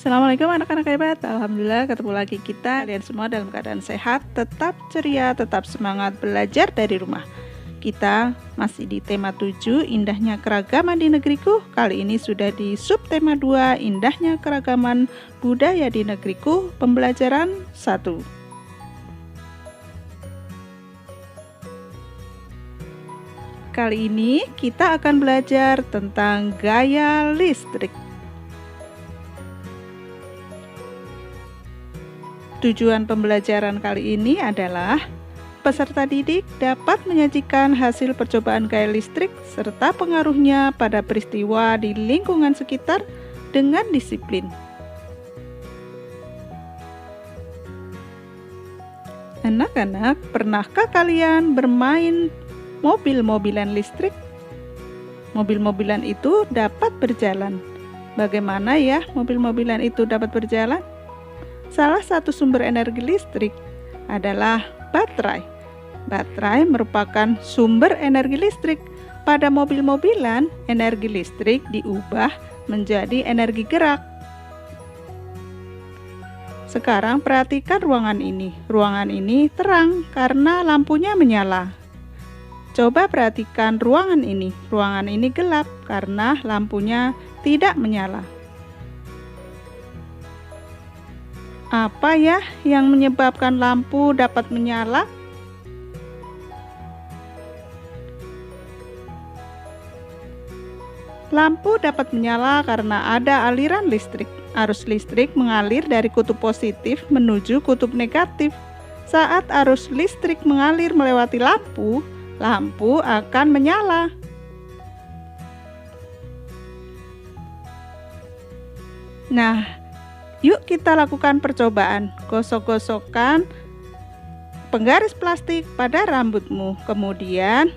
Assalamualaikum anak-anak hebat. Alhamdulillah ketemu lagi kita. Kalian semua dalam keadaan sehat, tetap ceria, tetap semangat belajar dari rumah. Kita masih di tema 7, indahnya keragaman di negeriku. Kali ini sudah di subtema 2, indahnya keragaman budaya di negeriku, pembelajaran 1. Kali ini kita akan belajar tentang gaya listrik. Tujuan pembelajaran kali ini adalah peserta didik dapat menyajikan hasil percobaan gaya listrik serta pengaruhnya pada peristiwa di lingkungan sekitar dengan disiplin. Anak-anak, pernahkah kalian bermain mobil-mobilan listrik? Mobil-mobilan itu dapat berjalan. Bagaimana ya mobil-mobilan itu dapat berjalan? Salah satu sumber energi listrik adalah baterai. Baterai merupakan sumber energi listrik. Pada mobil-mobilan, energi listrik diubah menjadi energi gerak. Sekarang perhatikan ruangan ini. Ruangan ini terang karena lampunya menyala. Coba perhatikan ruangan ini. Ruangan ini gelap karena lampunya tidak menyala. Apa ya yang menyebabkan lampu dapat menyala? Lampu dapat menyala karena ada aliran listrik. Arus listrik mengalir dari kutub positif menuju kutub negatif. Saat arus listrik mengalir melewati lampu, lampu akan menyala. Nah, yuk kita lakukan percobaan. Gosok-gosokkan penggaris plastik pada rambutmu. Kemudian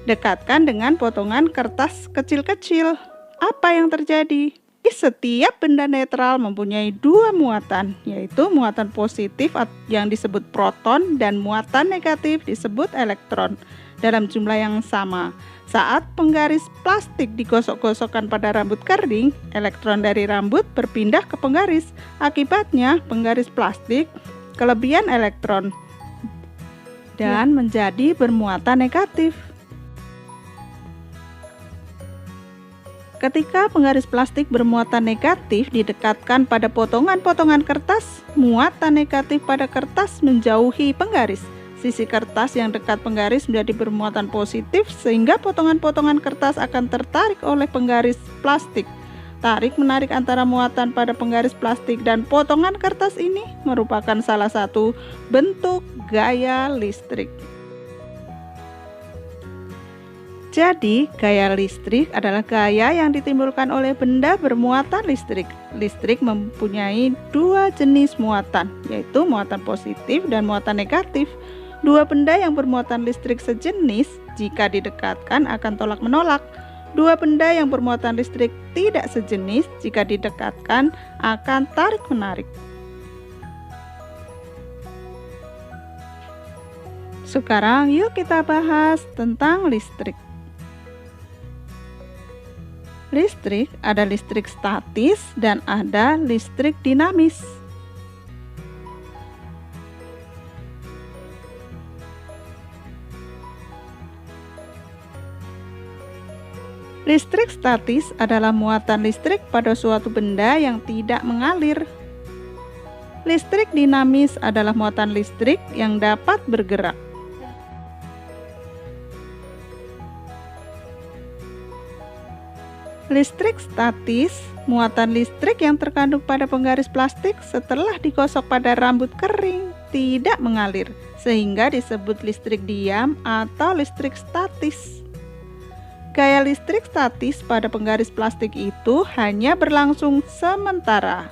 dekatkan dengan potongan kertas kecil-kecil. Apa yang terjadi? Setiap benda netral mempunyai dua muatan, yaitu muatan positif yang disebut proton dan muatan negatif disebut elektron dalam jumlah yang sama. Saat penggaris plastik digosok-gosokkan pada rambut kering, elektron dari rambut berpindah ke penggaris. Akibatnya, penggaris plastik kelebihan elektron dan menjadi bermuatan negatif. Ketika penggaris plastik bermuatan negatif didekatkan pada potongan-potongan kertas, muatan negatif pada kertas menjauhi penggaris. Sisi kertas yang dekat penggaris menjadi bermuatan positif sehingga potongan-potongan kertas akan tertarik oleh penggaris plastik. Tarik-menarik antara muatan pada penggaris plastik dan potongan kertas ini merupakan salah satu bentuk gaya listrik. Jadi, gaya listrik adalah gaya yang ditimbulkan oleh benda bermuatan listrik. Listrik mempunyai dua jenis muatan, yaitu muatan positif dan muatan negatif. Dua benda yang bermuatan listrik sejenis jika didekatkan akan tolak-menolak. Dua benda yang bermuatan listrik tidak sejenis jika didekatkan akan tarik-menarik. Sekarang yuk kita bahas tentang listrik. Listrik ada listrik statis dan ada listrik dinamis. Listrik statis adalah muatan listrik pada suatu benda yang tidak mengalir. Listrik dinamis adalah muatan listrik yang dapat bergerak. Listrik statis, muatan listrik yang terkandung pada penggaris plastik setelah digosok pada rambut kering, tidak mengalir, sehingga disebut listrik diam atau listrik statis. Gaya listrik statis pada penggaris plastik itu hanya berlangsung sementara.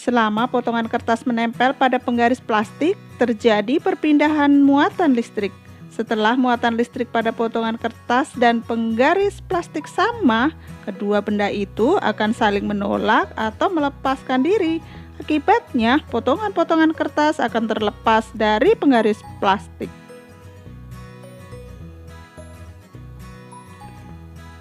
Selama potongan kertas menempel pada penggaris plastik, terjadi perpindahan muatan listrik. Setelah muatan listrik pada potongan kertas dan penggaris plastik sama, kedua benda itu akan saling menolak atau melepaskan diri. Akibatnya, potongan-potongan kertas akan terlepas dari penggaris plastik.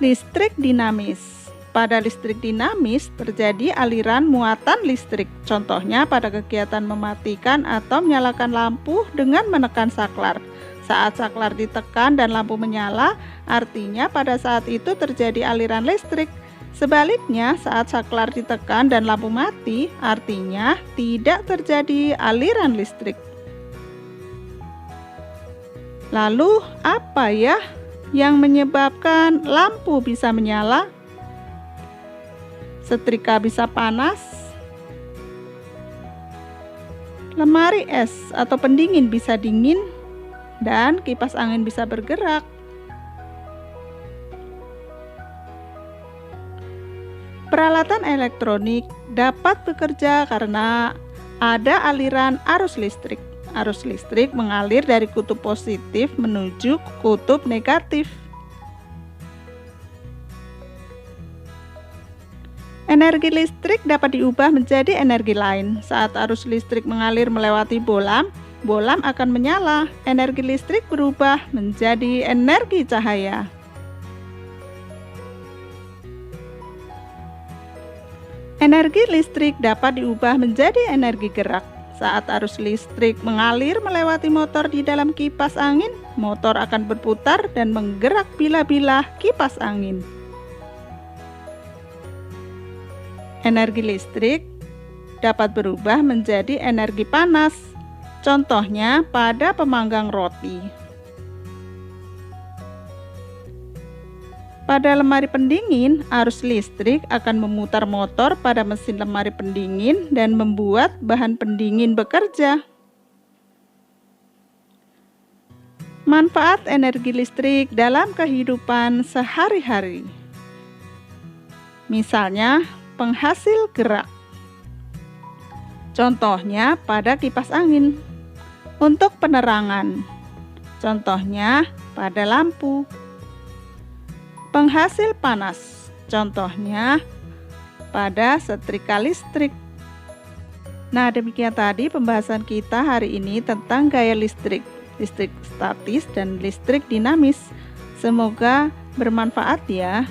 Listrik dinamis. Pada listrik dinamis terjadi aliran muatan listrik. Contohnya pada kegiatan mematikan atau menyalakan lampu dengan menekan saklar. Saat saklar ditekan dan lampu menyala, artinya pada saat itu terjadi aliran listrik. Sebaliknya, saat saklar ditekan dan lampu mati, artinya tidak terjadi aliran listrik. Lalu, apa ya yang menyebabkan lampu bisa menyala? Setrika bisa panas, lemari es atau pendingin bisa dingin, dan kipas angin bisa bergerak. Peralatan elektronik dapat bekerja karena ada aliran arus listrik. Arus listrik mengalir dari kutub positif menuju kutub negatif. Energi listrik dapat diubah menjadi energi lain. Saat arus listrik mengalir melewati bolam, bolam akan menyala. Energi listrik berubah menjadi energi cahaya. Energi listrik dapat diubah menjadi energi gerak. Saat arus listrik mengalir melewati motor di dalam kipas angin, motor akan berputar dan menggerak bilah-bilah kipas angin. Energi listrik dapat berubah menjadi energi panas. Contohnya pada pemanggang roti. Pada lemari pendingin, arus listrik akan memutar motor pada mesin lemari pendingin dan membuat bahan pendingin bekerja. Manfaat energi listrik dalam kehidupan sehari-hari. Misalnya, penghasil gerak. Contohnya pada kipas angin. Untuk penerangan. Contohnya pada lampu. Penghasil panas. Contohnya pada setrika listrik. Nah, demikian tadi pembahasan kita hari ini tentang gaya listrik, listrik statis dan listrik dinamis. Semoga bermanfaat ya.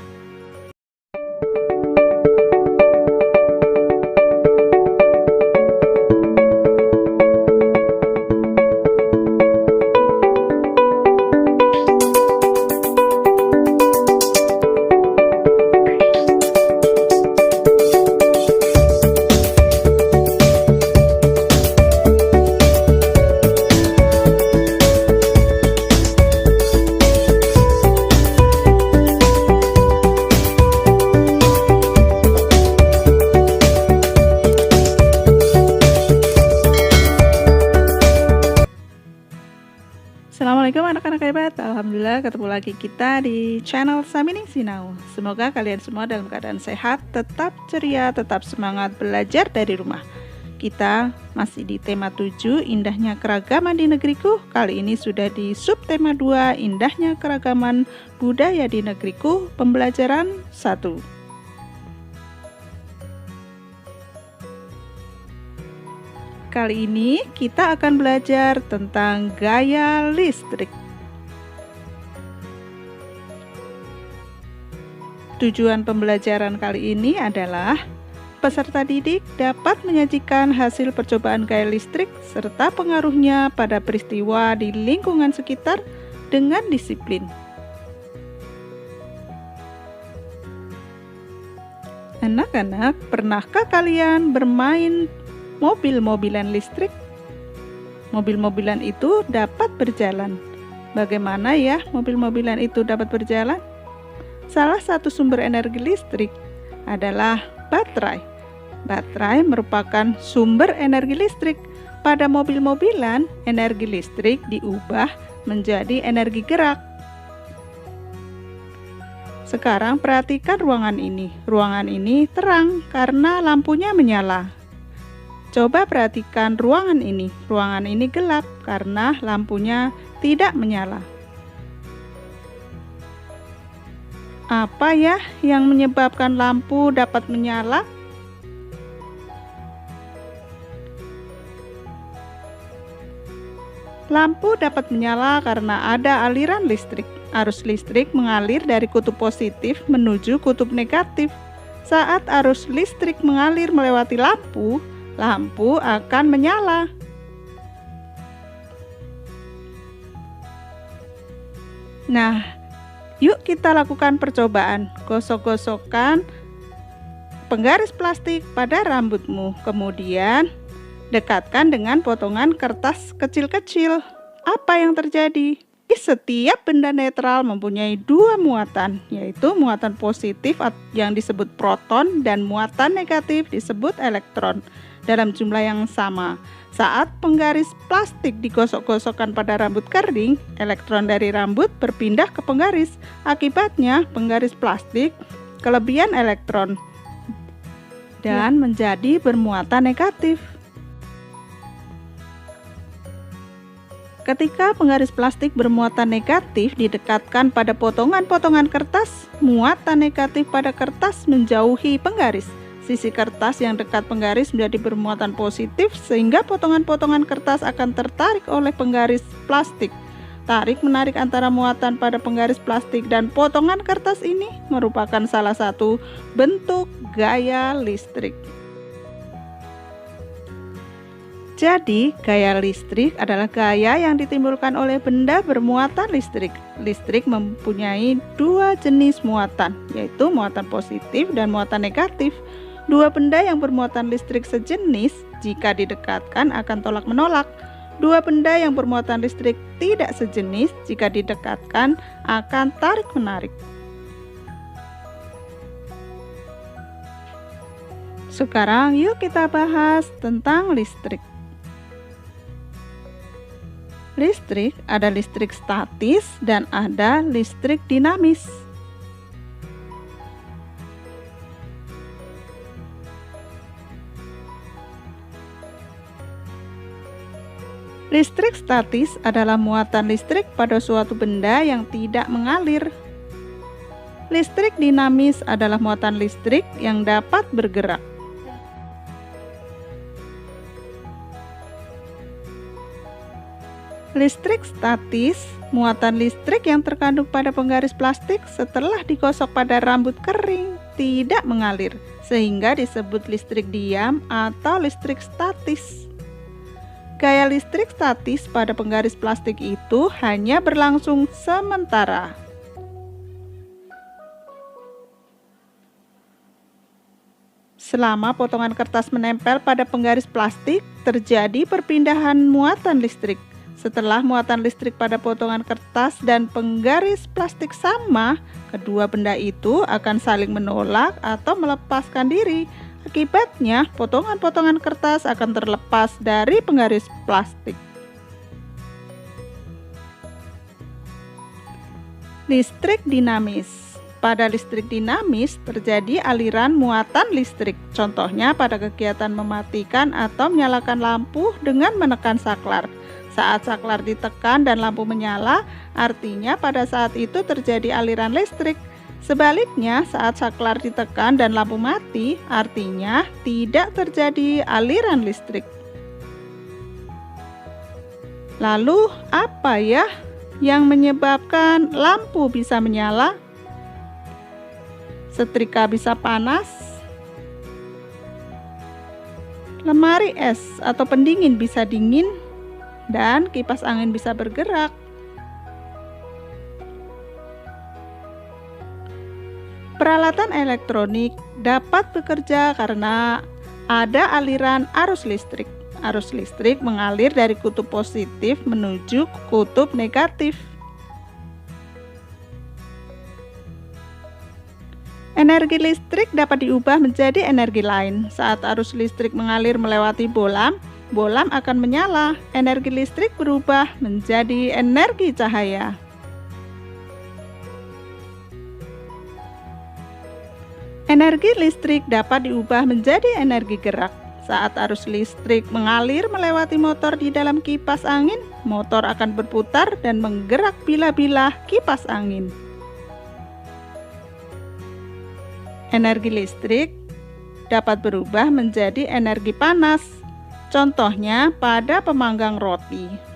Assalamualaikum anak-anak hebat. Alhamdulillah ketemu lagi kita di channel Samini Sinau. Semoga kalian semua dalam keadaan sehat, tetap ceria, tetap semangat belajar dari rumah. Kita masih di tema 7, indahnya keragaman di negeriku. Kali ini sudah di subtema 2, indahnya keragaman budaya di negeriku, pembelajaran 1. Kali ini kita akan belajar tentang gaya listrik. Tujuan pembelajaran kali ini adalah peserta didik dapat menyajikan hasil percobaan gaya listrik serta pengaruhnya pada peristiwa di lingkungan sekitar dengan disiplin. Anak-anak, pernahkah kalian bermain mobil-mobilan listrik? Mobil-mobilan itu dapat berjalan. Bagaimana ya mobil-mobilan itu dapat berjalan? Salah satu sumber energi listrik adalah baterai. Baterai merupakan sumber energi listrik. Pada mobil-mobilan, energi listrik diubah menjadi energi gerak. Sekarang perhatikan ruangan ini. Ruangan ini terang karena lampunya menyala. Coba perhatikan ruangan ini. Ruangan ini gelap karena lampunya tidak menyala. Apa ya yang menyebabkan lampu dapat menyala? Lampu dapat menyala karena ada aliran listrik. Arus listrik mengalir dari kutub positif menuju kutub negatif. Saat arus listrik mengalir melewati lampu, lampu akan menyala. Nah, yuk kita lakukan percobaan. Gosok-gosokkan penggaris plastik pada rambutmu. Kemudian dekatkan dengan potongan kertas kecil-kecil. Apa yang terjadi? Setiap benda netral mempunyai dua muatan, yaitu muatan positif yang disebut proton dan muatan negatif disebut elektron dalam jumlah yang sama. Saat penggaris plastik digosok-gosokkan pada rambut kering, elektron dari rambut berpindah ke penggaris. Akibatnya, penggaris plastik kelebihan elektron dan menjadi bermuatan negatif. Ketika penggaris plastik bermuatan negatif didekatkan pada potongan-potongan kertas, muatan negatif pada kertas menjauhi penggaris. Sisi kertas yang dekat penggaris menjadi bermuatan positif sehingga potongan-potongan kertas akan tertarik oleh penggaris plastik. Tarik-menarik antara muatan pada penggaris plastik dan potongan kertas ini merupakan salah satu bentuk gaya listrik. Jadi, gaya listrik adalah gaya yang ditimbulkan oleh benda bermuatan listrik. Listrik mempunyai dua jenis muatan, yaitu muatan positif dan muatan negatif. Dua benda yang bermuatan listrik sejenis, jika didekatkan akan tolak-menolak. Dua benda yang bermuatan listrik tidak sejenis, jika didekatkan akan tarik-menarik. Sekarang yuk kita bahas tentang listrik. Listrik ada listrik statis dan ada listrik dinamis. Listrik statis adalah muatan listrik pada suatu benda yang tidak mengalir. Listrik dinamis adalah muatan listrik yang dapat bergerak. Listrik statis, muatan listrik yang terkandung pada penggaris plastik setelah digosok pada rambut kering tidak mengalir, sehingga disebut listrik diam atau listrik statis. Gaya listrik statis pada penggaris plastik itu hanya berlangsung sementara. Selama potongan kertas menempel pada penggaris plastik, terjadi perpindahan muatan listrik. Setelah muatan listrik pada potongan kertas dan penggaris plastik sama, kedua benda itu akan saling menolak atau melepaskan diri. Akibatnya, potongan-potongan kertas akan terlepas dari penggaris plastik. Listrik dinamis. Pada listrik dinamis terjadi aliran muatan listrik. Contohnya pada kegiatan mematikan atau menyalakan lampu dengan menekan saklar. Saat saklar ditekan dan lampu menyala, artinya pada saat itu terjadi aliran listrik. Sebaliknya, saat saklar ditekan dan lampu mati, artinya tidak terjadi aliran listrik. Lalu, apa ya yang menyebabkan lampu bisa menyala? Setrika bisa panas, lemari es atau pendingin bisa dingin, dan kipas angin bisa bergerak. Peralatan elektronik dapat bekerja karena ada aliran arus listrik. Arus listrik mengalir dari kutub positif menuju kutub negatif. Energi listrik dapat diubah menjadi energi lain. Saat arus listrik mengalir melewati bolam, bolam akan menyala. Energi listrik berubah menjadi energi cahaya. Energi listrik dapat diubah menjadi energi gerak. Saat arus listrik mengalir melewati motor di dalam kipas angin, motor akan berputar dan menggerak bilah-bilah kipas angin. Energi listrik dapat berubah menjadi energi panas, contohnya pada pemanggang roti.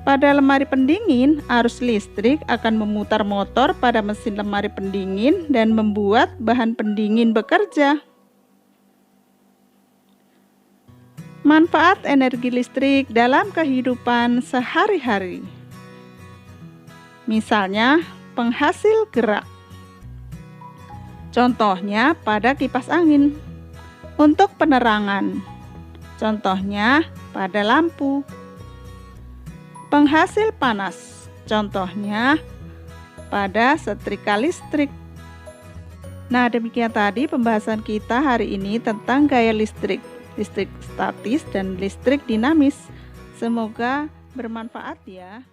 Pada lemari pendingin, arus listrik akan memutar motor pada mesin lemari pendingin dan membuat bahan pendingin bekerja. Manfaat energi listrik dalam kehidupan sehari-hari. Misalnya, penghasil gerak. Contohnya pada kipas angin. Untuk penerangan. Contohnya pada lampu. Penghasil panas, contohnya pada setrika listrik. Nah, demikian tadi pembahasan kita hari ini tentang gaya listrik, listrik statis dan listrik dinamis. Semoga bermanfaat ya.